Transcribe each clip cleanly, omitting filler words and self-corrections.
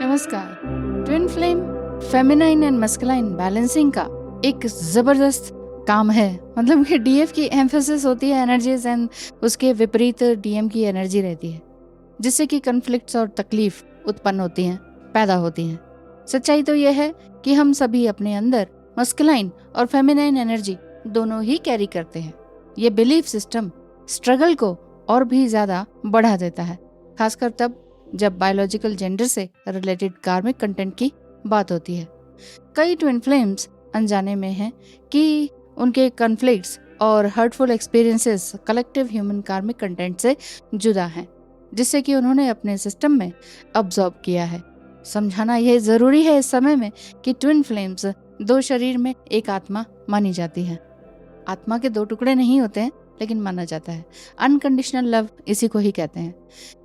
नमस्कार। Twin flame feminine and masculine balancing का एक जबरदस्त काम है। मतलब कि डीएफ की एम्फेसिस होती है एनर्जीज एंड उसके विपरीत डीएम की एनर्जी रहती है, जिससे कि कन्फ्लिक्ट्स और तकलीफ उत्पन्न होती हैं, पैदा होती हैं। सच्चाई तो यह है कि हम सभी अपने अंदर मस्कुलाइन और फेमिनाइन एनर्जी दोनों ही कैरी करते हैं। ये बिलीफ सिस्टम स्ट्रगल को और भी ज्यादा बढ़ा देता है, खासकर तब जब बायोलॉजिकल जेंडर से रिलेटेड कार्मिक कंटेंट की बात होती है। कई ट्विन फ्लेम्स अनजाने में हैं कि उनके कॉन्फ्लिक्ट्स और हर्टफुल एक्सपीरियंसेस कलेक्टिव ह्यूमन कार्मिक कंटेंट से जुदा हैं, जिससे कि उन्होंने अपने सिस्टम में अब्सॉर्ब किया है। समझाना यह जरूरी है इस समय में कि ट्विन फ्लेम्स दो शरीर में एक आत्मा मानी जाती है। आत्मा के दो टुकड़े नहीं होते हैं, लेकिन माना जाता है। अनकंडीशनल लव इसी को ही कहते हैं।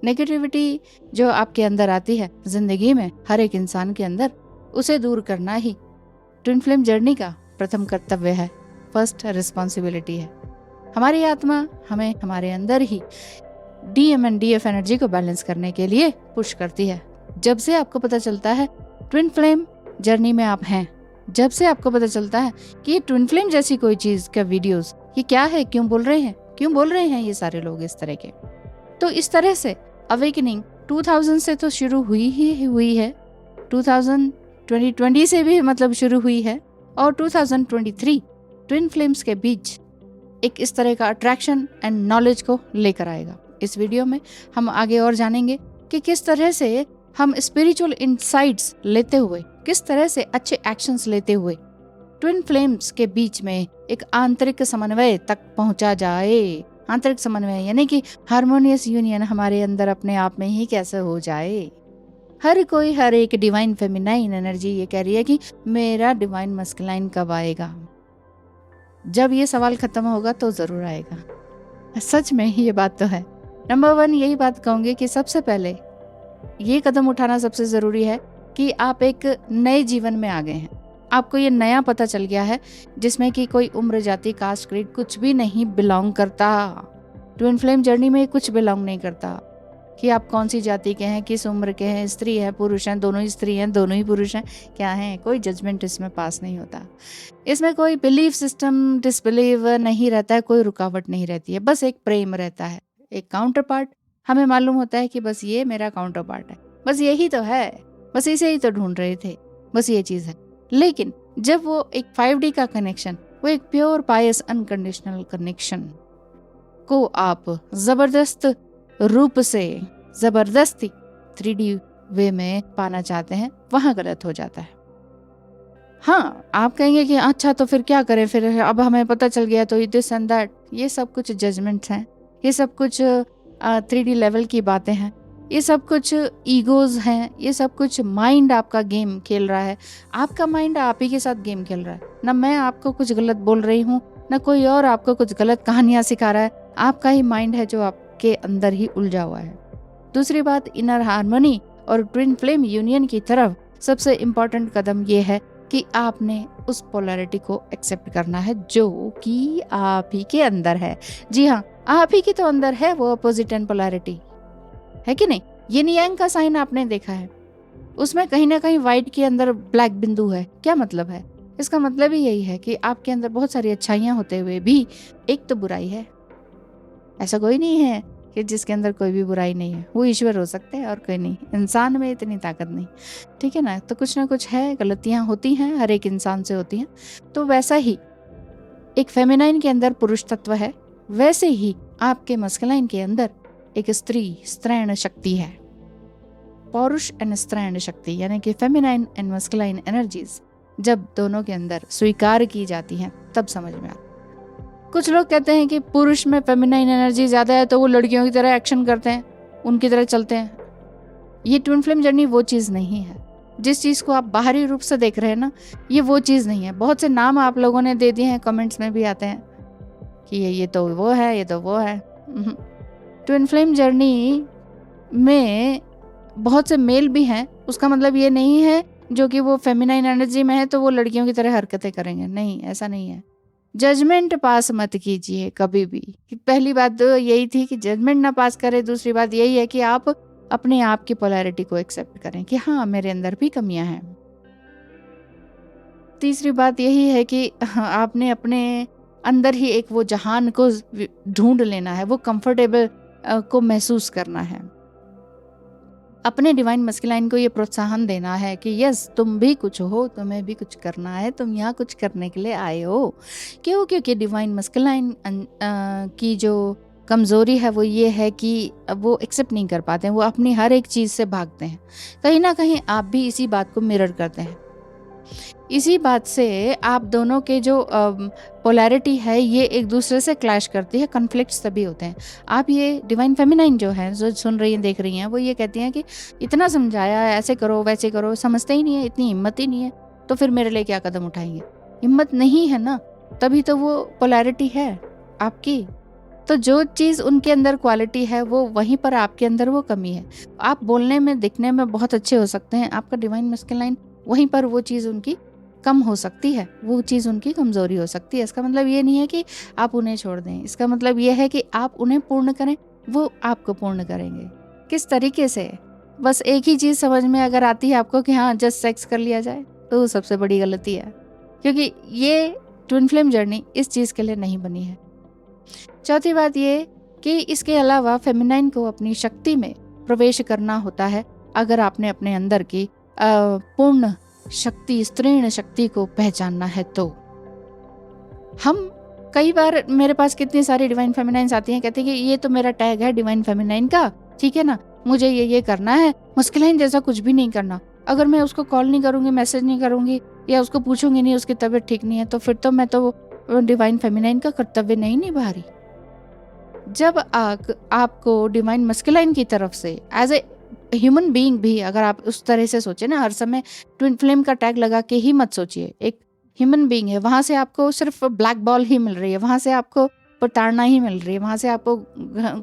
नेगेटिविटी जो आपके अंदर आती है जिंदगी में, हर एक इंसान के अंदर, उसे दूर करना ही ट्विन फ्लेम जर्नी का प्रथम कर्तव्य है, फर्स्ट रिस्पॉन्सिबिलिटी है। हमारी आत्मा हमें हमारे अंदर ही डीएम एंड डीएफ एनर्जी को बैलेंस करने के लिए पुश करती है। जब से आपको पता चलता है ट्विन फ्लेम जर्नी में आप हैं, जब से आपको पता चलता है कि ये ट्विन फ्लेम जैसी कोई चीज का वीडियोस ये क्या है, क्यों बोल रहे हैं ये सारे लोग इस तरह के, तो इस तरह से अवेकनिंग 2000 से तो शुरू हुई है, 2020 से भी मतलब शुरू हुई है, और 2023 ट्विन फ्लेम्स के बीच एक इस तरह का अट्रैक्शन एंड नॉलेज को लेकर आएगा। इस वीडियो में हम आगे और जानेंगे कि किस तरह से हम स्पिरिचुअल इनसाइट्स लेते हुए, किस तरह से अच्छे एक्शंस लेते हुए ट्विन फ्लेम्स के बीच में एक आंतरिक समन्वय तक पहुंचा जाए। आंतरिक समन्वय यानी कि हार्मोनियस यूनियन हमारे अंदर अपने आप में ही कैसे हो जाए। हर एक डिवाइन फेमिनाइन एनर्जी ये कह रही है कि मेरा डिवाइन मस्कुलाइन कब आएगा। जब ये सवाल खत्म होगा तो जरूर आएगा। सच में ये बात तो है। नंबर 1 यही बात कहूंगी कि सबसे पहले ये कदम उठाना सबसे जरूरी है कि आप एक नए जीवन में आ गए हैं। आपको ये नया पता चल गया है जिसमें कि कोई उम्र, जाति, कास्ट, क्रीड कुछ भी नहीं बिलोंग करता। ट्विन फ्लेम जर्नी में कुछ बिलोंग नहीं करता कि आप कौन सी जाति के हैं, किस उम्र के हैं, स्त्री है, पुरुष हैं, दोनों ही स्त्री हैं, दोनों ही पुरुष हैं, क्या हैं। कोई जजमेंट इसमें पास नहीं होता। इसमें कोई बिलीफ सिस्टम डिसबिलीव नहीं रहता है, कोई रुकावट नहीं रहती है। बस एक प्रेम रहता है, एक काउंटर पार्ट। हमें मालूम होता है कि बस ये मेरा काउंटर पार्ट है, बस यही तो है, बस इसे ही तो ढूंढ रहे थे, बस ये चीज है। लेकिन जब वो एक 5D का कनेक्शन, वो एक प्योर पायस अनकंडीशनल कनेक्शन को आप जबरदस्त रूप से, जबरदस्ती 3D वे में पाना चाहते हैं, वहां गलत हो जाता है। हाँ, आप कहेंगे कि अच्छा तो फिर क्या करें, फिर अब हमें पता चल गया तो दिस एंड दैट, ये सब कुछ जजमेंट्स हैं, ये सब कुछ 3D लेवल की बातें हैं, ये सब कुछ ईगोज हैं, ये सब कुछ माइंड आपका गेम खेल रहा है। आपका माइंड आप ही के साथ गेम खेल रहा है। ना मैं आपको कुछ गलत बोल रही हूँ, ना कोई और आपको कुछ गलत कहानियां सिखा रहा है। आपका ही माइंड है जो आपके अंदर ही उलझा हुआ है। दूसरी बात, इनर हार्मनी और ट्विन फ्लेम यूनियन की तरफ सबसे इम्पोर्टेंट कदम ये है कि आपने उस पोलैरिटी को एक्सेप्ट करना है जो कि आप ही के अंदर है। जी हाँ, आप ही के तो अंदर है वो अपोजिट एंड पोलैरिटी, है कि नहीं। यिन यांग का साइन आपने देखा है, उसमें कहीं ना कहीं व्हाइट के अंदर ब्लैक बिंदु है। क्या मतलब है? इसका मतलब ही यही है कि आपके अंदर बहुत सारी अच्छाइयां होते हुए भी एक तो बुराई है। ऐसा कोई नहीं है कि जिसके अंदर कोई भी बुराई नहीं है। वो ईश्वर हो सकते हैं और कोई नहीं। इंसान में इतनी ताकत नहीं, ठीक है ना। तो कुछ ना कुछ है, गलतियां होती हैं, हर एक इंसान से होती हैं। तो वैसा ही एक फेमिनाइन के अंदर पुरुष तत्व है, वैसे ही आपके मस्कुलाइन के अंदर एक स्त्रैण शक्ति है। पौरुष एंड स्त्रैण शक्ति यानी कि फेमिनाइन एंड मस्कुलाइन एनर्जीज जब दोनों के अंदर स्वीकार की जाती हैं तब समझ में आता। कुछ लोग कहते हैं कि पुरुष में फेमिनाइन एनर्जी ज्यादा है तो वो लड़कियों की तरह एक्शन करते हैं, उनकी तरह चलते हैं। ये ट्विन फ्लेम जर्नी वो चीज नहीं है। जिस चीज को आप बाहरी रूप से देख रहे हैं ना, ये वो चीज नहीं है। बहुत से नाम आप लोगों ने दे दिए हैं, कमेंट्स में भी आते हैं कि ये तो वो है, ये तो वो है। ट्विन फ्लेम जर्नी में बहुत से मेल भी हैं। उसका मतलब ये नहीं है जो कि वो फेमिनाइन एनर्जी में है तो वो लड़कियों की तरह हरकतें करेंगे, नहीं, ऐसा नहीं है। जजमेंट पास मत कीजिए कभी भी। पहली बात तो यही थी कि जजमेंट ना पास करें। दूसरी बात यही है कि आप अपने आप की पोलैरिटी को एक्सेप्ट करें कि हाँ, मेरे अंदर भी कमियां हैं। तीसरी बात यही है कि आपने अपने अंदर ही एक वो जहान को ढूंढ लेना है, वो कंफर्टेबल को महसूस करना है। अपने डिवाइन मस्कुलाइन को ये प्रोत्साहन देना है कि यस, तुम भी कुछ हो, तुम्हें भी कुछ करना है, तुम यहाँ कुछ करने के लिए आए हो। क्यों? क्योंकि डिवाइन मस्कुलाइन की जो कमज़ोरी है वो ये है कि वो एक्सेप्ट नहीं कर पाते हैं, वो अपनी हर एक चीज़ से भागते हैं। कहीं ना कहीं आप भी इसी बात को मिरर करते हैं। इसी बात से आप दोनों के जो पोलैरिटी है ये एक दूसरे से क्लैश करती है, कन्फ्लिक्ट्स तभी होते हैं। आप ये डिवाइन फेमिनाइन जो है, जो सुन रही हैं, देख रही हैं, वो ये कहती हैं कि इतना समझाया, ऐसे करो वैसे करो, समझते ही नहीं है, इतनी हिम्मत ही नहीं है, तो फिर मेरे लिए क्या कदम उठाएंगे? हिम्मत नहीं है ना, तभी तो वो पोलैरिटी है आपकी। तो जो चीज़ उनके अंदर क्वालिटी है वो वहीं पर आपके अंदर वो कमी है। आप बोलने में, दिखने में बहुत अच्छे हो सकते हैं, आपका डिवाइन मस्कुलाइन वहीं पर वो चीज़ उनकी कम हो सकती है, वो चीज़ उनकी कमज़ोरी हो सकती है। इसका मतलब ये नहीं है कि आप उन्हें छोड़ दें, इसका मतलब ये है कि आप उन्हें पूर्ण करें, वो आपको पूर्ण करेंगे। किस तरीके से? बस एक ही चीज़ समझ में अगर आती है आपको कि हाँ, जस्ट सेक्स कर लिया जाए, तो सबसे बड़ी गलती है, क्योंकि ये ट्विन फ्लेम जर्नी इस चीज़ के लिए नहीं बनी है। चौथी बात ये कि इसके अलावा फेमिनाइन को अपनी शक्ति में प्रवेश करना होता है। अगर आपने अपने अंदर की पूर्ण शक्ति, स्त्रीण शक्ति को पहचानना है तो हम कई बार, मेरे पास कितनी सारी डिवाइन फेमिनाइन्स आती हैं, कहती है कि ये तो मेरा टैग है डिवाइन फेमिनाइन का, ठीक है ना, मुझे ये करना है, मस्कुलाइन जैसा कुछ भी नहीं करना। अगर मैं उसको कॉल नहीं करूंगी, मैसेज नहीं करूंगी या उसको पूछूंगी नहीं, उसकी तबीयत ठीक नहीं है, तो फिर तो मैं तो डिवाइन फेमिनाइन का कर्तव्य नहीं निभा रही। जब आपको डिवाइन मस्कुलाइन की तरफ से एज ए ह्यूमन बीइंग भी, अगर आप उस तरह से सोचे ना, हर समय ट्विन फ्लेम का टैग लगा के ही मत सोचिए। एक ह्यूमन बीइंग है, वहां से आपको सिर्फ ब्लैक बॉल ही मिल रही है, वहां से आपको प्रताड़ना ही मिल रही है, वहां से आपको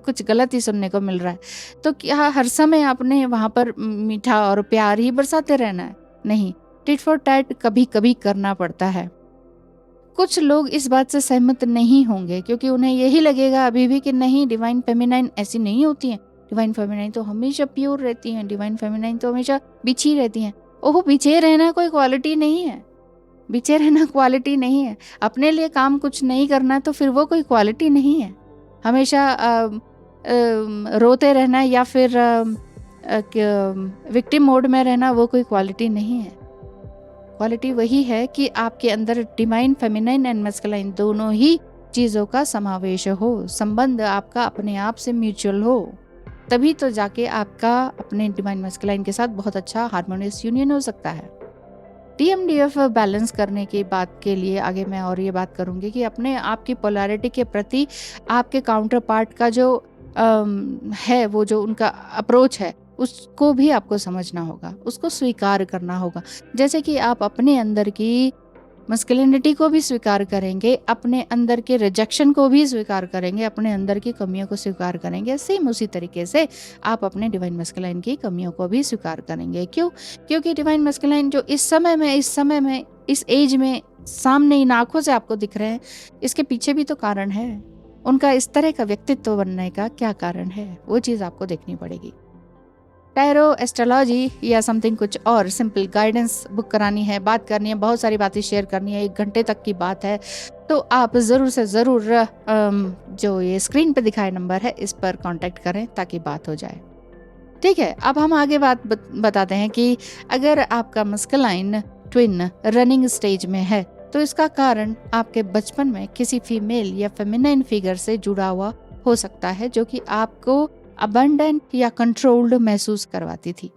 कुछ गलत ही सुनने को मिल रहा है। तो क्या हर समय आपने वहां पर मीठा और प्यार ही बरसाते रहना है? नहीं, टिट फॉर टैट कभी कभी करना पड़ता है। कुछ लोग इस बात से सहमत नहीं होंगे, क्योंकि उन्हें यही लगेगा अभी भी कि नहीं, डिवाइन फेमिनाइन ऐसी नहीं होती हैं, डिवाइन फेमिनाइन तो हमेशा प्योर रहती हैं, डिवाइन फेमिनाइन तो हमेशा बिछी रहती हैं। ओह, बिछे रहना कोई क्वालिटी नहीं है, बिछे रहना क्वालिटी नहीं है। अपने लिए काम कुछ नहीं करना तो फिर वो कोई क्वालिटी नहीं है। हमेशा रोते रहना या फिर विक्टिम मोड में रहना वो कोई क्वालिटी नहीं है। क्वालिटी वही है कि आपके अंदर डिवाइन फेमिनाइन एंड मस्कुलाइन दोनों ही चीज़ों का समावेश हो, संबंध आपका अपने आप से म्यूचुअल हो, तभी तो जाके आपका अपने डिवाइन मस्कुलाइन के साथ बहुत अच्छा हार्मोनियस यूनियन हो सकता है। DMDF बैलेंस करने की बात के लिए आगे मैं और ये बात करूंगी कि अपने आप की पोलैरिटी के प्रति आपके काउंटर पार्ट का जो है, वो जो उनका अप्रोच है, उसको भी आपको समझना होगा, उसको स्वीकार करना होगा। जैसे कि आप अपने अंदर की मस्कुलिनिटी को भी स्वीकार करेंगे, अपने अंदर के रिजेक्शन को भी स्वीकार करेंगे, अपने अंदर की कमियों को स्वीकार करेंगे, सेम उसी तरीके से आप अपने डिवाइन मस्कुलाइन की कमियों को भी स्वीकार करेंगे। क्यों? क्योंकि डिवाइन मस्कुलाइन जो इस समय में इस एज में सामने इन आंखों से आपको दिख रहे हैं, इसके पीछे भी तो कारण है। उनका इस तरह का व्यक्तित्व बनने का क्या कारण है, वो चीज़ आपको देखनी पड़ेगी। टैरो, एस्ट्रोलॉजी या समथिंग कुछ और सिंपल गाइडेंस बुक करानी है, बात करनी है, बहुत सारी बातें शेयर करनी है, 1 घंटे तक की बात है, तो आप ज़रूर से ज़रूर जो ये स्क्रीन पे दिखाए नंबर है, इस पर कांटेक्ट करें ताकि बात हो जाए। ठीक है, अब हम आगे बात बताते हैं कि अगर आपका मस्कुलाइन ट्विन रनिंग स्टेज में है तो इसका कारण आपके बचपन में किसी फीमेल या फेमिनाइन फिगर से जुड़ा हुआ हो सकता है, जो कि आपको अबंडेंट या कंट्रोल्ड महसूस करवाती थी।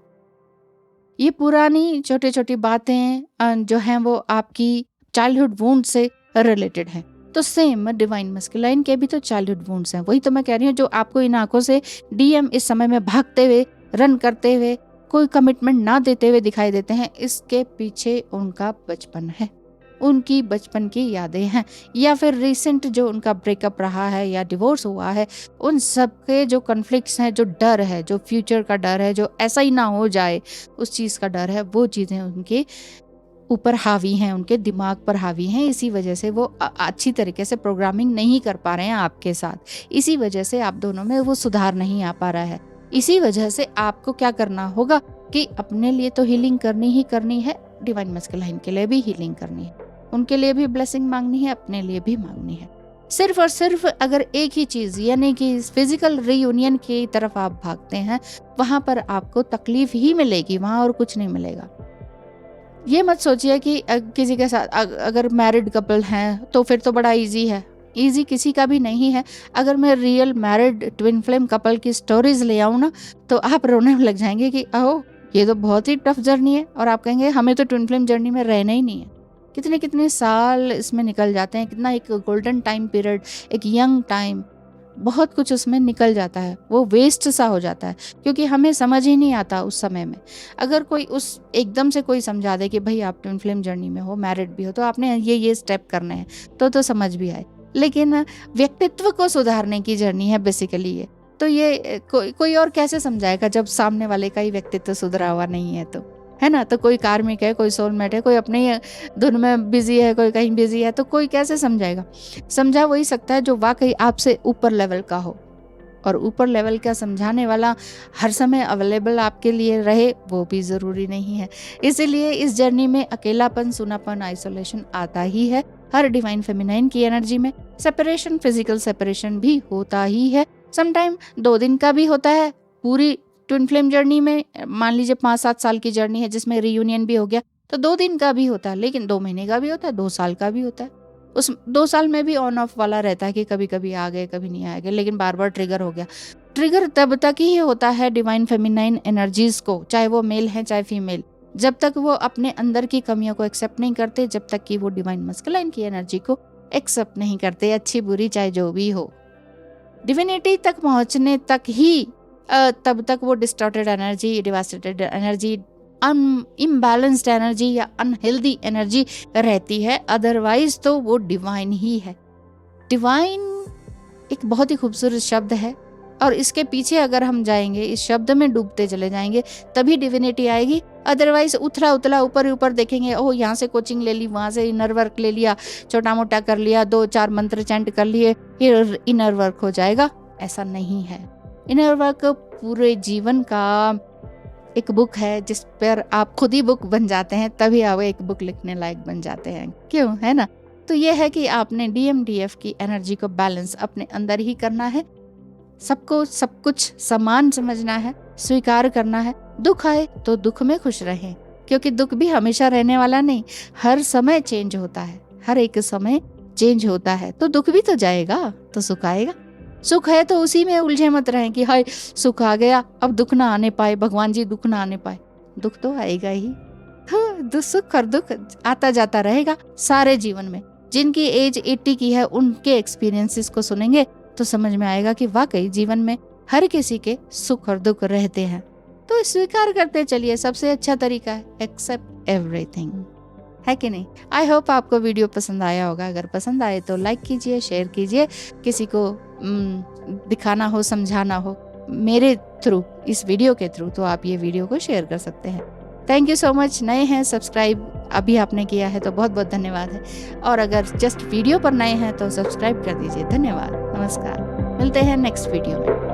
ये पुरानी छोटी छोटी बातें जो हैं वो आपकी चाइल्डहुड वुंड से रिलेटेड हैं। तो सेम डिवाइन मस्कुलाइन के भी तो चाइल्डहुड वुंड्स हैं। वही तो मैं कह रही हूँ, जो आपको इन आंखों से DM इस समय में भागते हुए, रन करते हुए, कोई कमिटमेंट ना देते हुए दिखाई देते हैं, इसके पीछे उनका बचपन है, उनकी बचपन की यादें हैं, या फिर रिसेंट जो उनका ब्रेकअप रहा है या डिवोर्स हुआ है, उन सब के जो कॉन्फ्लिक्ट्स हैं, जो डर है, जो फ्यूचर का डर है, जो ऐसा ही ना हो जाए उस चीज़ का डर है, वो चीज़ें उनके ऊपर हावी हैं, उनके दिमाग पर हावी हैं। इसी वजह से वो अच्छी तरीके से प्रोग्रामिंग नहीं कर पा रहे हैं आपके साथ, इसी वजह से आप दोनों में वो सुधार नहीं आ पा रहा है। इसी वजह से आपको क्या करना होगा कि अपने लिए तो हीलिंग करनी ही करनी है, डिवाइन मैस्कुलाइन के लिए भी हीलिंग करनी है, उनके लिए भी ब्लेसिंग मांगनी है, अपने लिए भी मांगनी है। सिर्फ और सिर्फ अगर एक ही चीज यानी कि फिजिकल रीयूनियन की तरफ आप भागते हैं, वहां पर आपको तकलीफ ही मिलेगी, वहां और कुछ नहीं मिलेगा। ये मत सोचिए कि किसी के साथ अगर मैरिड कपल हैं तो फिर तो बड़ा इजी है। इजी किसी का भी नहीं है। अगर मैं real married twin flame couple की स्टोरीज ले आऊँ ना, तो आप रोने लग जाएंगे कि अहो ये तो बहुत ही टफ जर्नी है, और आप कहेंगे हमें तो ट्विन फ्लेम जर्नी में रहना ही नहीं है। कितने कितने साल इसमें निकल जाते हैं, कितना एक गोल्डन टाइम पीरियड, एक यंग टाइम, बहुत कुछ उसमें निकल जाता है, वो वेस्ट सा हो जाता है, क्योंकि हमें समझ ही नहीं आता उस समय में। अगर कोई उस एकदम से कोई समझा दे कि भाई आप ट्विन फ्लेम जर्नी में हो, मैरिड भी हो, तो आपने ये स्टेप करने हैं, तो समझ भी आए। लेकिन व्यक्तित्व को सुधारने की जर्नी है बेसिकली ये, तो ये कोई और कैसे समझाएगा जब सामने वाले का ही व्यक्तित्व सुधरा हुआ नहीं है, तो है ना। तो कोई कार्मिक है, कोई सोलमेट है, कोई अपने ही धुन में बिजी है, कोई कहीं बिजी है, तो कोई कैसे समझाएगा। समझा वही सकता है जो वाकई आपसे ऊपर लेवल का हो, और ऊपर लेवल का समझाने वाला हर समय अवेलेबल आपके लिए रहे वो भी ज़रूरी नहीं है। इसीलिए इस जर्नी में अकेलापन, सुनापन, आइसोलेशन आता ही है। हर डिवाइन फेमिनाइन की एनर्जी में सेपरेशन, फिजिकल सेपरेशन भी होता ही है। समटाइम 2 दिन का भी होता है। पूरी ट्विन फ्लेम जर्नी में मान लीजिए 5-7 साल की जर्नी है जिसमें रीयूनियन भी हो गया, तो 2 दिन का भी होता है, लेकिन 2 महीने का भी होता है, 2 साल का भी होता है। उस 2 साल में भी ऑन ऑफ वाला रहता है कि कभी कभी आ गए, कभी नहीं आ गए, लेकिन बार बार ट्रिगर हो गया। ट्रिगर तब तक ही होता है डिवाइन फेमिनाइन एनर्जीज को, चाहे वो मेल है चाहे फीमेल, जब तक वो अपने अंदर की कमियों को एक्सेप्ट नहीं करते, जब तक कि वो डिवाइन मैस्कुलाइन की एनर्जी को एक्सेप्ट नहीं करते, अच्छी बुरी चाहे जो भी हो। डिविनिटी तक पहुंचने तक ही तब तक वो distorted energy, devastated energy, imbalanced energy या अनहेल्दी एनर्जी रहती है, अदरवाइज तो वो डिवाइन ही है। डिवाइन एक बहुत ही खूबसूरत शब्द है, और इसके पीछे अगर हम जाएंगे, इस शब्द में डूबते चले जाएंगे, तभी डिविनिटी आएगी। अदरवाइज उथला उथला ऊपर ऊपर देखेंगे, ओह यहाँ से कोचिंग ले ली, वहाँ से इनर वर्क ले लिया, छोटा मोटा कर लिया, 2-4 मंत्र चैंट कर लिए, फिर इनर वर्क हो जाएगा। ऐसा नहीं है। इनर वर्क पूरे जीवन का एक बुक है जिस पर आप खुद ही बुक बन जाते हैं, तभी आप एक बुक लिखने लायक बन जाते हैं, क्यों, है ना। तो यह है कि आपने DMDF की एनर्जी को बैलेंस अपने अंदर ही करना है। सबको सब कुछ समान समझना है, स्वीकार करना है। दुख आए तो दुख में खुश रहें, क्योंकि दुख भी हमेशा रहने वाला नहीं, हर समय चेंज होता है, हर एक समय चेंज होता है। तो दुख भी तो जाएगा, तो सुख आएगा। सुख है तो उसी में उलझे मत रहें कि हाय सुख आ गया, अब दुख ना आने पाए, भगवान जी दुख ना आने पाए। दुख तो आएगा ही। हाँ, सुख और दुख आता जाता रहेगा सारे जीवन में। जिनकी एज 80 की है, उनके एक्सपीरियंसेस को सुनेंगे तो समझ में आएगा कि वाकई जीवन में हर किसी के सुख और दुख रहते हैं। तो स्वीकार करते चलिए, सबसे अच्छा तरीका है एक्सेप्ट एवरीथिंग, है कि नहीं। आई होप आपको वीडियो पसंद आया होगा। अगर पसंद आए तो लाइक कीजिए, शेयर कीजिए, किसी को दिखाना हो, समझाना हो मेरे थ्रू, इस वीडियो के थ्रू, तो आप ये वीडियो को शेयर कर सकते हैं। Thank you so much. नए हैं, सब्सक्राइब अभी आपने किया है तो बहुत बहुत धन्यवाद है, और अगर जस्ट वीडियो पर नए हैं तो सब्सक्राइब कर दीजिए। धन्यवाद, नमस्कार, मिलते हैं नेक्स्ट वीडियो में।